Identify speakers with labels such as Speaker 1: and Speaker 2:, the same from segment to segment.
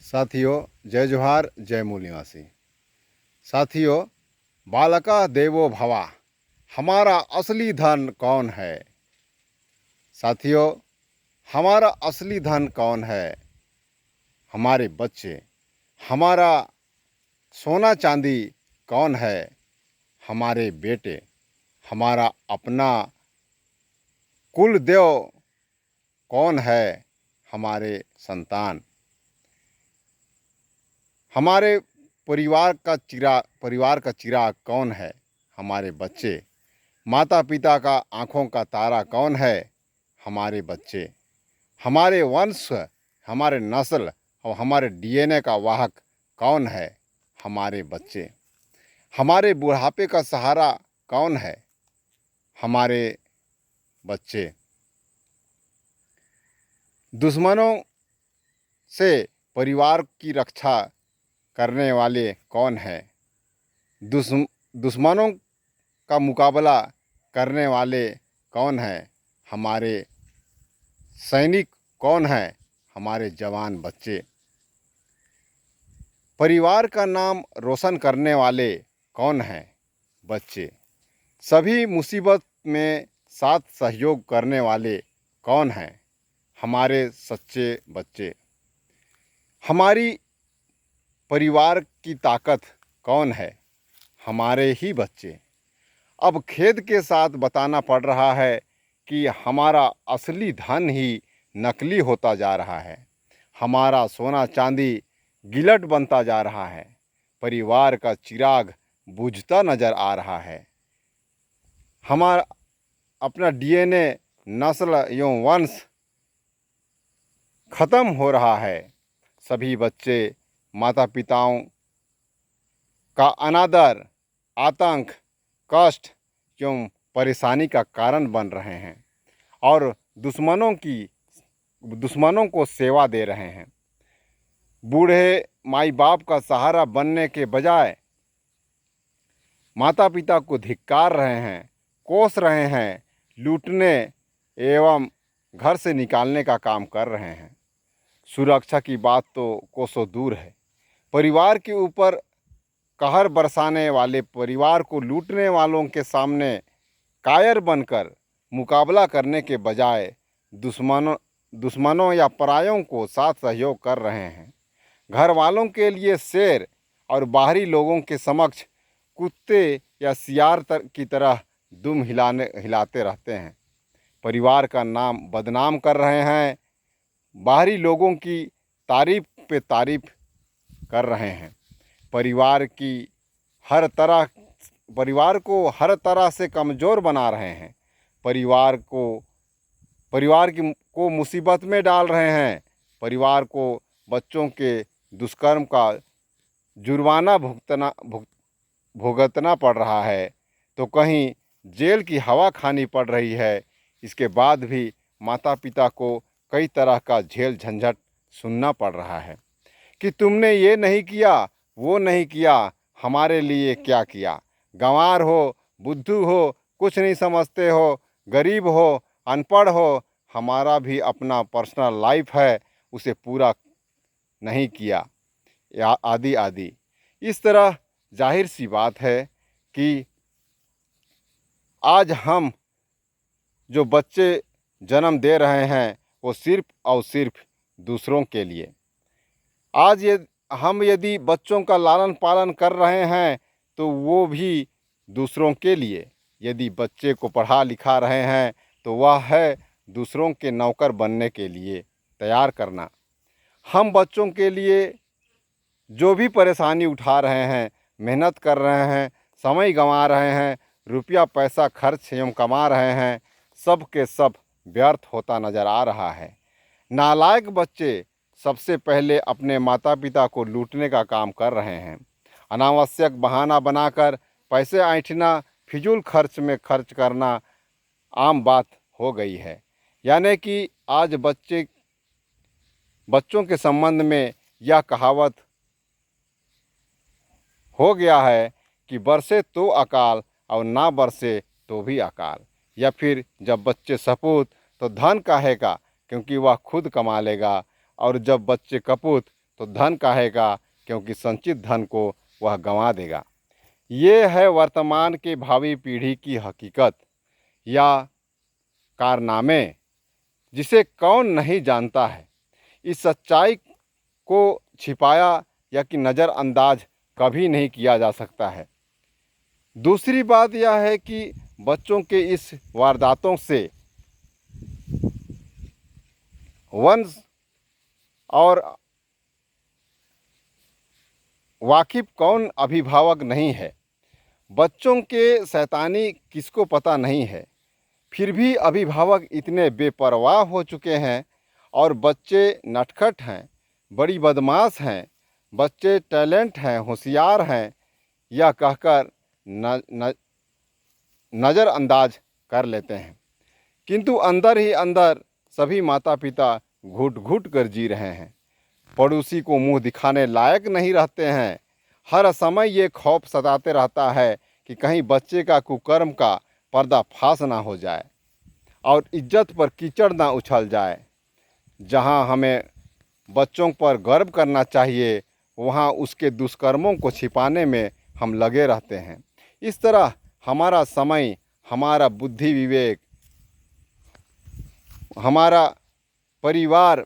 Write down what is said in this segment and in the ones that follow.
Speaker 1: साथियों, जय जोहार, जय मूल निवासी। साथियों, बालका देवो भवा, हमारा असली धन कौन है? साथियों, हमारा असली धन कौन है? हमारे बच्चे। हमारा सोना चांदी कौन है? हमारे बेटे। हमारा अपना कुल देव कौन है? हमारे संतान। हमारे परिवार का चिराग कौन है? हमारे बच्चे। माता पिता का आँखों का तारा कौन है? हमारे बच्चे। हमारे वंश, हमारे नस्ल और हमारे डीएनए का वाहक कौन है? हमारे बच्चे। हमारे बुढ़ापे का सहारा कौन है? हमारे बच्चे। दुश्मनों से परिवार की रक्षा करने वाले कौन है? दुश्मनों का मुकाबला करने वाले कौन है? हमारे सैनिक कौन है? हमारे जवान बच्चे। परिवार का नाम रोशन करने वाले कौन हैं? बच्चे। सभी मुसीबत में साथ सहयोग करने वाले कौन हैं? हमारे सच्चे बच्चे। हमारी परिवार की ताकत कौन है? हमारे ही बच्चे। अब खेद के साथ बताना पड़ रहा है कि हमारा असली धन ही नकली होता जा रहा है। हमारा सोना चांदी गिलट बनता जा रहा है। परिवार का चिराग बुझता नजर आ रहा है। हमारा अपना डीएनए, नस्ल एवं वंश खत्म हो रहा है। सभी बच्चे माता पिताओं का अनादर, आतंक, कष्ट एवं परेशानी का कारण बन रहे हैं और दुश्मनों को सेवा दे रहे हैं। बूढ़े माई बाप का सहारा बनने के बजाय माता पिता को धिक्कार रहे हैं, कोस रहे हैं, लूटने एवं घर से निकालने का काम कर रहे हैं। सुरक्षा की बात तो कोसों दूर है। परिवार के ऊपर कहर बरसाने वाले, परिवार को लूटने वालों के सामने कायर बनकर मुकाबला करने के बजाय दुश्मनों या परायों को साथ सहयोग कर रहे हैं। घर वालों के लिए शेर और बाहरी लोगों के समक्ष कुत्ते या सियार की तरह दुम हिलाते रहते हैं। परिवार का नाम बदनाम कर रहे हैं। बाहरी लोगों की तारीफ पे तारीफ कर रहे हैं। परिवार को हर तरह से कमज़ोर बना रहे हैं। परिवार को मुसीबत में डाल रहे हैं। परिवार को बच्चों के दुष्कर्म का जुर्माना भुगतना पड़ रहा है, तो कहीं जेल की हवा खानी पड़ रही है। इसके बाद भी माता पिता को कई तरह का झेल झंझट सुनना पड़ रहा है कि तुमने ये नहीं किया, वो नहीं किया, हमारे लिए क्या किया। गंवार हो, बुद्धू हो, कुछ नहीं समझते हो, गरीब हो, अनपढ़ हो, हमारा भी अपना पर्सनल लाइफ है, उसे पूरा नहीं किया, या आदि आदि। इस तरह जाहिर सी बात है कि आज हम जो बच्चे जन्म दे रहे हैं वो सिर्फ और सिर्फ दूसरों के लिए। आज यदि बच्चों का लालन पालन कर रहे हैं तो वो भी दूसरों के लिए। यदि बच्चे को पढ़ा लिखा रहे हैं तो वह है दूसरों के नौकर बनने के लिए तैयार करना। हम बच्चों के लिए जो भी परेशानी उठा रहे हैं, मेहनत कर रहे हैं, समय गंवा रहे हैं, रुपया पैसा खर्च एवं कमा रहे हैं, सब के सब व्यर्थ होता नज़र आ रहा है। नालायक बच्चे सबसे पहले अपने माता पिता को लूटने का काम कर रहे हैं। अनावश्यक बहाना बनाकर पैसे ऐंठना, फिजूल खर्च में खर्च करना आम बात हो गई है। यानी कि आज बच्चों के संबंध में यह कहावत हो गया है कि बरसे तो अकाल और ना बरसे तो भी अकाल। या फिर जब बच्चे सपूत तो धन काहे का, क्योंकि वह खुद कमा लेगा, और जब बच्चे कपूत तो धन कहेगा, क्योंकि संचित धन को वह गंवा देगा। ये है वर्तमान के भावी पीढ़ी की हकीकत या कारनामे, जिसे कौन नहीं जानता है। इस सच्चाई को छिपाया या कि नज़रअंदाज कभी नहीं किया जा सकता है। दूसरी बात यह है कि बच्चों के इस वारदातों से वंश और वाकिफ कौन अभिभावक नहीं है। बच्चों के शैतानी किसको पता नहीं है, फिर भी अभिभावक इतने बेपरवाह हो चुके हैं। और बच्चे नटखट हैं, बड़ी बदमाश हैं, बच्चे टैलेंट हैं, होशियार हैं, यह कहकर नज़रअंदाज कर लेते हैं। किंतु अंदर ही अंदर सभी माता पिता घुट घुट कर जी रहे हैं। पड़ोसी को मुंह दिखाने लायक नहीं रहते हैं। हर समय ये खौफ सताते रहता है कि कहीं बच्चे का कुकर्म का पर्दाफाश ना हो जाए और इज्जत पर कीचड़ ना उछल जाए। जहां हमें बच्चों पर गर्व करना चाहिए, वहां उसके दुष्कर्मों को छिपाने में हम लगे रहते हैं। इस तरह हमारा समय, हमारा बुद्धि विवेक, हमारा परिवार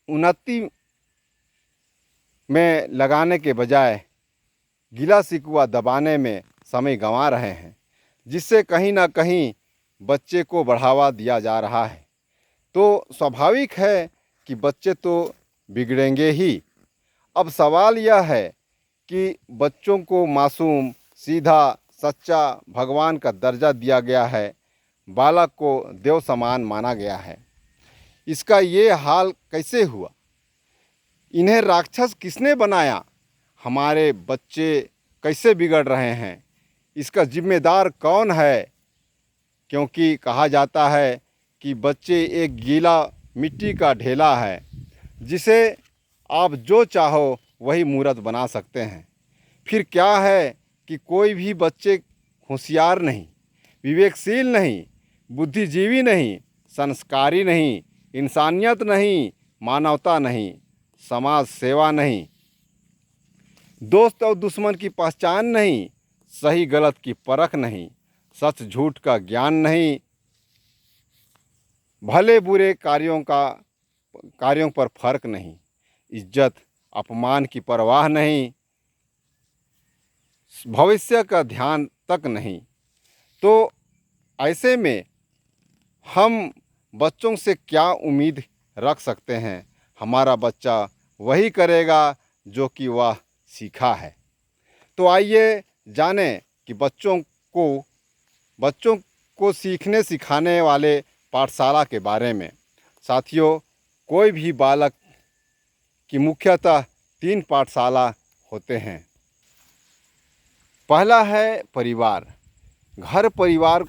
Speaker 1: उन्नति में लगाने के बजाय गिला शिकवा दबाने में समय गंवा रहे हैं, जिससे कहीं ना कहीं बच्चे को बढ़ावा दिया जा रहा है। तो स्वाभाविक है कि बच्चे तो बिगड़ेंगे ही। अब सवाल यह है कि बच्चों को मासूम, सीधा, सच्चा भगवान का दर्जा दिया गया है, बालक को देव समान माना गया है। इसका ये हाल कैसे हुआ? इन्हें राक्षस किसने बनाया? हमारे बच्चे कैसे बिगड़ रहे हैं? इसका जिम्मेदार कौन है? क्योंकि कहा जाता है कि बच्चे एक गीला मिट्टी का ढेला है, जिसे आप जो चाहो वही मूर्त बना सकते हैं। फिर क्या है कि कोई भी बच्चे होशियार नहीं, विवेकशील नहीं, बुद्धिजीवी नहीं, संस्कारी नहीं, इंसानियत नहीं, मानवता नहीं, समाज सेवा नहीं, दोस्त और दुश्मन की पहचान नहीं, सही गलत की परख नहीं, सच झूठ का ज्ञान नहीं, भले बुरे कार्यों पर फर्क नहीं, इज्जत अपमान की परवाह नहीं, भविष्य का ध्यान तक नहीं। तो ऐसे में हम बच्चों से क्या उम्मीद रख सकते हैं? हमारा बच्चा वही करेगा जो कि वह सीखा है। तो आइए जानें कि बच्चों को सीखने सिखाने वाले पाठशाला के बारे में। साथियों, कोई भी बालक की मुख्यतः 3 पाठशाला होते हैं। पहला है परिवार। घर परिवार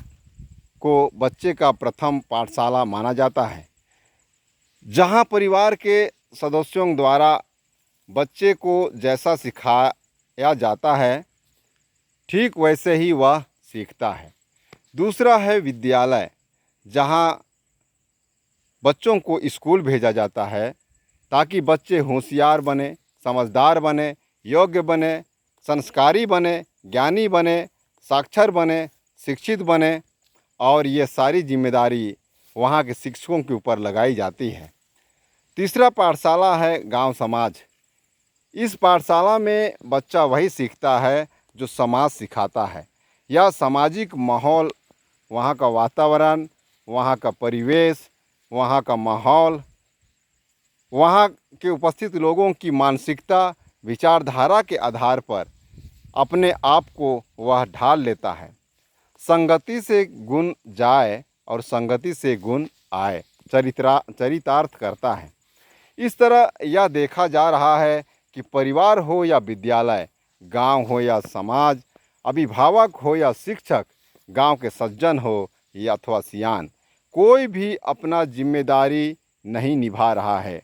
Speaker 1: को बच्चे का प्रथम पाठशाला माना जाता है, जहां परिवार के सदस्यों द्वारा बच्चे को जैसा सिखाया जाता है, ठीक वैसे ही वह सीखता है। दूसरा है विद्यालय, जहां बच्चों को स्कूल भेजा जाता है ताकि बच्चे होशियार बने, समझदार बने, योग्य बने, संस्कारी बने, ज्ञानी बने, साक्षर बने, शिक्षित बने, और ये सारी जिम्मेदारी वहाँ के शिक्षकों के ऊपर लगाई जाती है। तीसरा पाठशाला है गांव समाज। इस पाठशाला में बच्चा वही सीखता है जो समाज सिखाता है। यह सामाजिक माहौल, वहाँ का वातावरण, वहाँ का परिवेश, वहाँ का माहौल, वहाँ के उपस्थित लोगों की मानसिकता, विचारधारा के आधार पर अपने आप को वह ढाल लेता है। संगति से गुण जाए और संगति से गुण आए, चरितार्थ करता है। इस तरह यह देखा जा रहा है कि परिवार हो या विद्यालय, गांव हो या समाज, अभिभावक हो या शिक्षक, गांव के सज्जन हो या अथवा सियान, कोई भी अपना जिम्मेदारी नहीं निभा रहा है,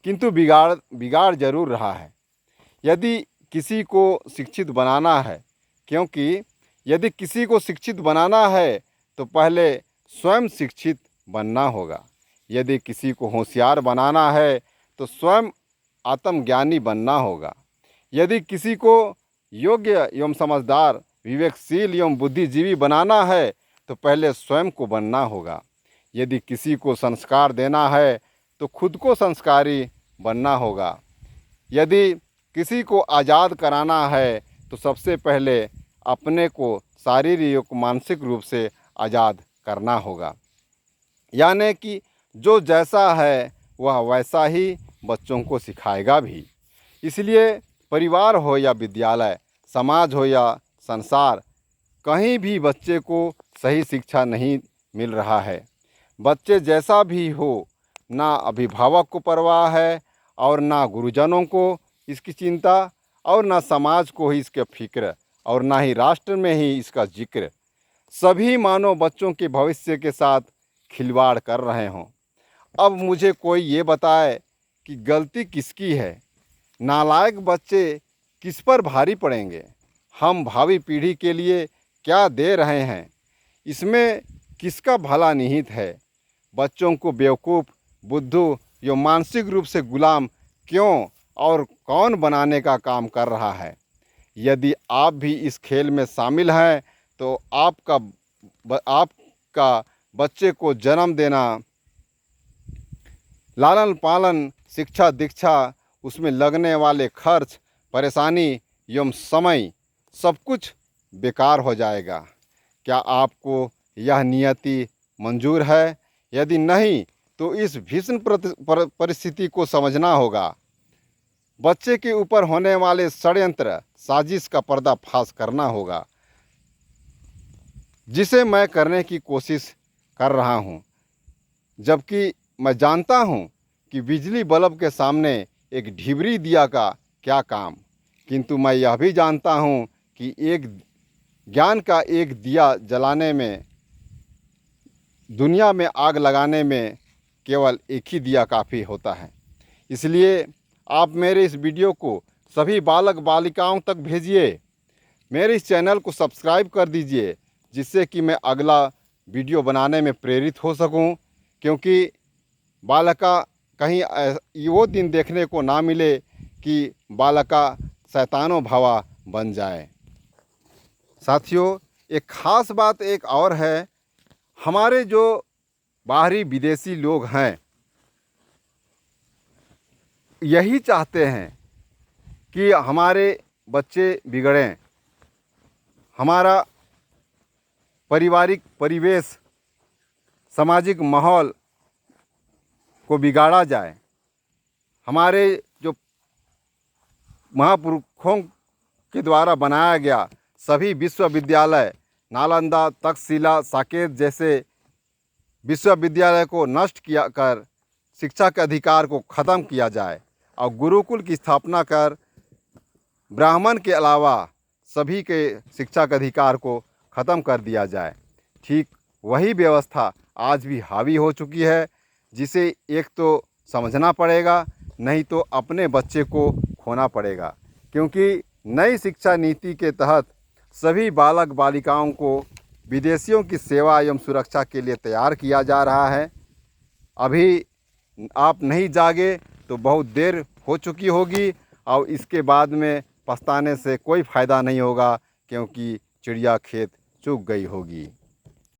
Speaker 1: किंतु बिगाड़ जरूर रहा है। यदि किसी को शिक्षित बनाना है, क्योंकि यदि किसी को शिक्षित बनाना है तो पहले स्वयं शिक्षित बनना होगा। यदि किसी को होशियार बनाना है तो स्वयं आत्मज्ञानी बनना होगा। यदि किसी को योग्य एवं समझदार, विवेकशील एवं बुद्धिजीवी बनाना है तो पहले स्वयं को बनना होगा। यदि किसी को संस्कार देना है तो खुद को संस्कारी बनना होगा। यदि किसी को आज़ाद कराना है तो सबसे पहले अपने को शारीरिक और मानसिक रूप से आज़ाद करना होगा। यानी कि जो जैसा है वह वैसा ही बच्चों को सिखाएगा भी। इसलिए परिवार हो या विद्यालय, समाज हो या संसार, कहीं भी बच्चे को सही शिक्षा नहीं मिल रहा है। बच्चे जैसा भी हो, ना अभिभावक को परवाह है और ना गुरुजनों को इसकी चिंता और ना समाज को ही इसके फिक्र और ना ही राष्ट्र में ही इसका जिक्र। सभी मानो बच्चों के भविष्य के साथ खिलवाड़ कर रहे हों। अब मुझे कोई ये बताए कि गलती किसकी है? नालायक बच्चे किस पर भारी पड़ेंगे? हम भावी पीढ़ी के लिए क्या दे रहे हैं? इसमें किसका भला निहित है? बच्चों को बेवकूफ़, बुद्धू या मानसिक रूप से गुलाम क्यों और कौन बनाने का काम कर रहा है? यदि आप भी इस खेल में शामिल हैं तो आपका बच्चे को जन्म देना, लालन पालन, शिक्षा दीक्षा, उसमें लगने वाले खर्च, परेशानी एवं समय सब कुछ बेकार हो जाएगा। क्या आपको यह नियति मंजूर है? यदि नहीं तो इस भीषण परिस्थिति को समझना होगा। बच्चे के ऊपर होने वाले षड्यंत्र, साजिश का पर्दाफाश करना होगा, जिसे मैं करने की कोशिश कर रहा हूं। जबकि मैं जानता हूं कि बिजली बल्ब के सामने एक ढिबरी दिया का क्या काम, किंतु मैं यह भी जानता हूं कि एक ज्ञान का एक दिया जलाने में, दुनिया में आग लगाने में केवल एक ही दिया काफ़ी होता है। इसलिए आप मेरे इस वीडियो को सभी बालक बालिकाओं तक भेजिए। मेरे इस चैनल को सब्सक्राइब कर दीजिए, जिससे कि मैं अगला वीडियो बनाने में प्रेरित हो सकूं, क्योंकि बालका कहीं वो दिन देखने को ना मिले कि बालका शैतानो भवा बन जाए। साथियों, एक ख़ास बात एक और है। हमारे जो बाहरी विदेशी लोग हैं यही चाहते हैं कि हमारे बच्चे बिगड़ें, हमारा पारिवारिक परिवेश, सामाजिक माहौल को बिगाड़ा जाए। हमारे जो महापुरुषों के द्वारा बनाया गया सभी विश्वविद्यालय, नालंदा, तक्षशिला, साकेत जैसे विश्वविद्यालय को नष्ट किया कर शिक्षा के अधिकार को ख़त्म किया जाए और गुरुकुल की स्थापना कर ब्राह्मण के अलावा सभी के शिक्षा के अधिकार को ख़त्म कर दिया जाए। ठीक वही व्यवस्था आज भी हावी हो चुकी है, जिसे एक तो समझना पड़ेगा, नहीं तो अपने बच्चे को खोना पड़ेगा। क्योंकि नई शिक्षा नीति के तहत सभी बालक बालिकाओं को विदेशियों की सेवा एवं सुरक्षा के लिए तैयार किया जा रहा है। अभी आप नहीं जागे तो बहुत देर हो चुकी होगी और इसके बाद में पछताने से कोई फ़ायदा नहीं होगा, क्योंकि चिड़िया खेत चुग गई होगी।